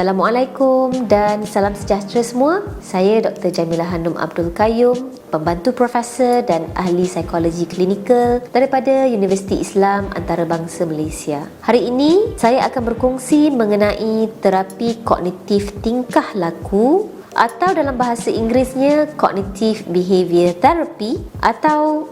Assalamualaikum dan salam sejahtera semua. Saya Dr. Jamilah Hanum Abdul Qayyum, pembantu profesor dan ahli psikologi klinikal daripada Universiti Islam Antarabangsa Malaysia. Hari ini saya akan berkongsi mengenai terapi kognitif tingkah laku atau dalam bahasa Inggerisnya Cognitive Behaviour Therapy atau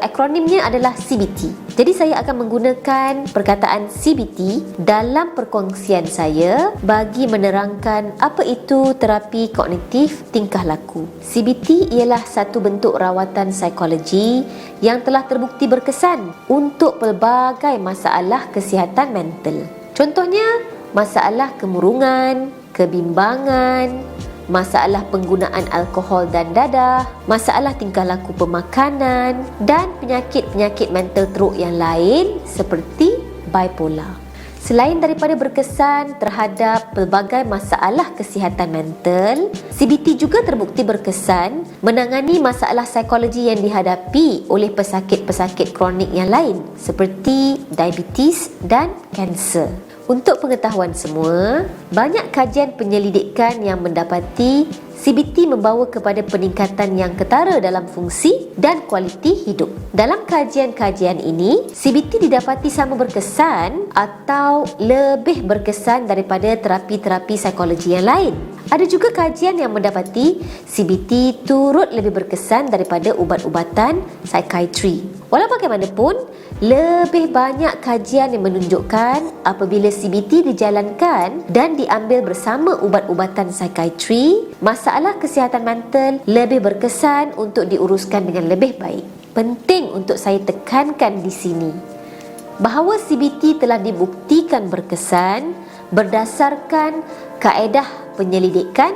akronimnya adalah CBT. Jadi saya akan menggunakan perkataan CBT dalam perkongsian saya bagi menerangkan apa itu terapi kognitif tingkah laku. CBT ialah satu bentuk rawatan psikologi yang telah terbukti berkesan untuk pelbagai masalah kesihatan mental. Contohnya, masalah kemurungan, kebimbangan, masalah penggunaan alkohol dan dadah, masalah tingkah laku pemakanan dan penyakit-penyakit mental teruk yang lain seperti bipolar. Selain daripada berkesan terhadap pelbagai masalah kesihatan mental, CBT juga terbukti berkesan menangani masalah psikologi yang dihadapi oleh pesakit-pesakit kronik yang lain seperti diabetes dan kanser. Untuk pengetahuan semua, banyak kajian penyelidikan yang mendapati CBT membawa kepada peningkatan yang ketara dalam fungsi dan kualiti hidup. Dalam kajian-kajian ini, CBT didapati sama berkesan atau lebih berkesan daripada terapi-terapi psikologi yang lain. Ada juga kajian yang mendapati CBT turut lebih berkesan daripada ubat-ubatan psikiatri. Walau bagaimanapun, lebih banyak kajian yang menunjukkan apabila CBT dijalankan dan diambil bersama ubat-ubatan psikiatri, masalah kesihatan mental lebih berkesan untuk diuruskan dengan lebih baik. Penting untuk saya tekankan di sini bahawa CBT telah dibuktikan berkesan berdasarkan kaedah penyelidikan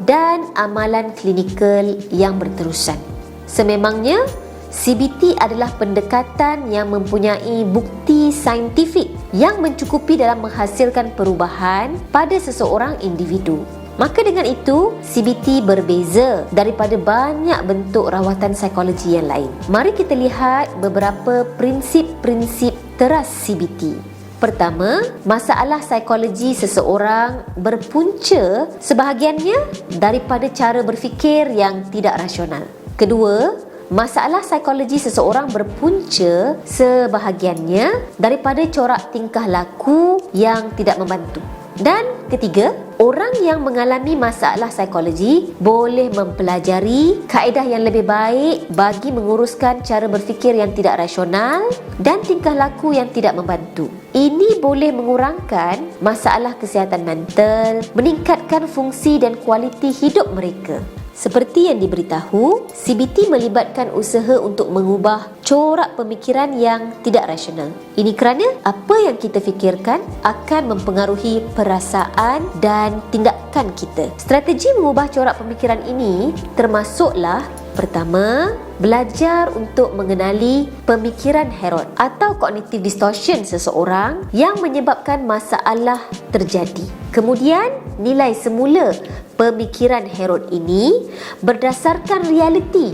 dan amalan klinikal yang berterusan. Sememangnya, CBT adalah pendekatan yang mempunyai bukti saintifik yang mencukupi dalam menghasilkan perubahan pada seseorang individu. Maka dengan itu, CBT berbeza daripada banyak bentuk rawatan psikologi yang lain. Mari kita lihat beberapa prinsip-prinsip teras CBT. Pertama, masalah psikologi seseorang berpunca sebahagiannya daripada cara berfikir yang tidak rasional. Kedua, masalah psikologi seseorang berpunca sebahagiannya daripada corak tingkah laku yang tidak membantu. Dan ketiga, orang yang mengalami masalah psikologi boleh mempelajari kaedah yang lebih baik bagi menguruskan cara berfikir yang tidak rasional dan tingkah laku yang tidak membantu. Ini boleh mengurangkan masalah kesihatan mental, meningkatkan fungsi dan kualiti hidup mereka. Seperti yang diberitahu, CBT melibatkan usaha untuk mengubah corak pemikiran yang tidak rasional. Ini kerana apa yang kita fikirkan akan mempengaruhi perasaan dan tindakan kita. Strategi mengubah corak pemikiran ini termasuklah: pertama, belajar untuk mengenali pemikiran Herod atau cognitive distortion seseorang yang menyebabkan masalah terjadi. Kemudian, nilai semula pemikiran Herod ini berdasarkan realiti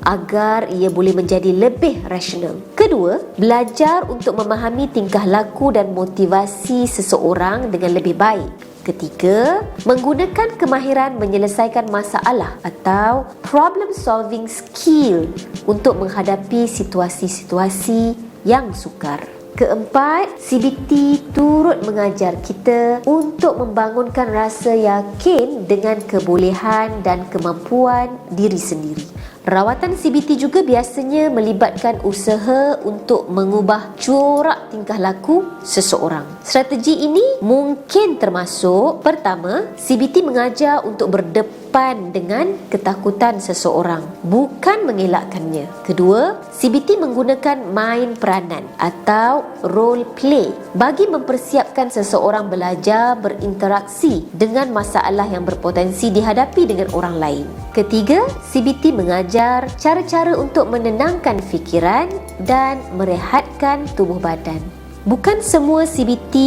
agar ia boleh menjadi lebih rasional. Kedua, belajar untuk memahami tingkah laku dan motivasi seseorang dengan lebih baik. Ketiga, menggunakan kemahiran menyelesaikan masalah atau problem solving skill untuk menghadapi situasi-situasi yang sukar. Keempat, CBT turut mengajar kita untuk membangunkan rasa yakin dengan kebolehan dan kemampuan diri sendiri. Rawatan CBT juga biasanya melibatkan usaha untuk mengubah corak tingkah laku seseorang. Strategi ini mungkin termasuk: pertama, CBT mengajar untuk berdepan dengan ketakutan seseorang, bukan mengelakkannya. Kedua, CBT menggunakan main peranan atau role play bagi mempersiapkan seseorang belajar berinteraksi dengan masalah yang berpotensi dihadapi dengan orang lain. Ketiga, CBT mengajar cara-cara untuk menenangkan fikiran dan merehatkan tubuh badan. Bukan semua CBT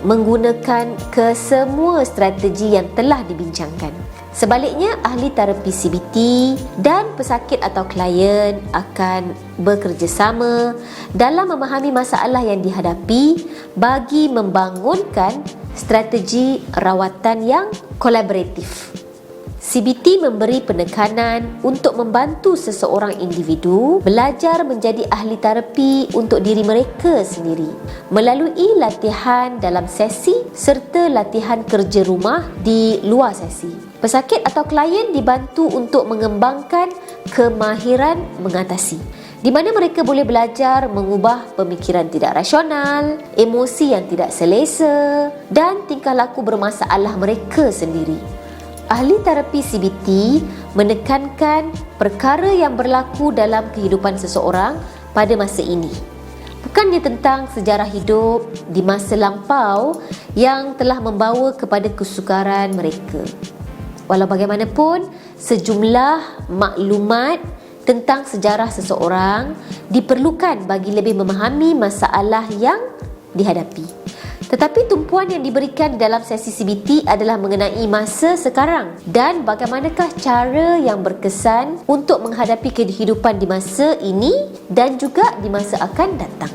menggunakan kesemua strategi yang telah dibincangkan. Sebaliknya, ahli terapi CBT dan pesakit atau klien akan bekerjasama dalam memahami masalah yang dihadapi bagi membangunkan strategi rawatan yang kolaboratif. CBT memberi penekanan untuk membantu seseorang individu belajar menjadi ahli terapi untuk diri mereka sendiri melalui latihan dalam sesi serta latihan kerja rumah di luar sesi. Pesakit atau klien dibantu untuk mengembangkan kemahiran mengatasi, di mana mereka boleh belajar mengubah pemikiran tidak rasional, emosi yang tidak selesa dan tingkah laku bermasalah mereka sendiri. Ahli terapi CBT menekankan perkara yang berlaku dalam kehidupan seseorang pada masa ini. Bukannya tentang sejarah hidup di masa lampau yang telah membawa kepada kesukaran mereka. Walau bagaimanapun, sejumlah maklumat tentang sejarah seseorang diperlukan bagi lebih memahami masalah yang dihadapi. Tetapi tumpuan yang diberikan dalam sesi CBT adalah mengenai masa sekarang dan bagaimanakah cara yang berkesan untuk menghadapi kehidupan di masa ini dan juga di masa akan datang.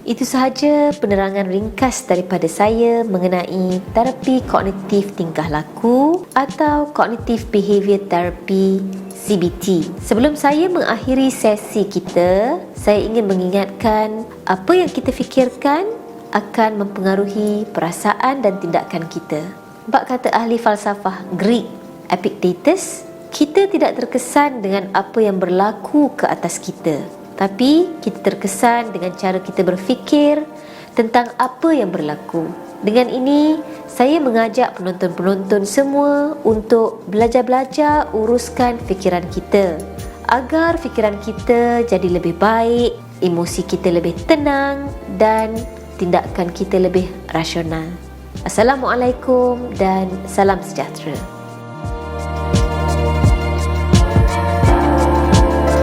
Itu sahaja penerangan ringkas daripada saya mengenai terapi kognitif tingkah laku atau Cognitive Behaviour Therapy CBT. Sebelum saya mengakhiri sesi kita, saya ingin mengingatkan apa yang kita fikirkan akan mempengaruhi perasaan dan tindakan kita. Bab kata ahli falsafah Greek Epictetus, kita tidak terkesan dengan apa yang berlaku ke atas kita, tapi kita terkesan dengan cara kita berfikir tentang apa yang berlaku. Dengan ini, saya mengajak penonton-penonton semua untuk belajar-belajar uruskan fikiran kita agar fikiran kita jadi lebih baik, emosi kita lebih tenang dan tindakan kita lebih rasional. Assalamualaikum dan salam sejahtera.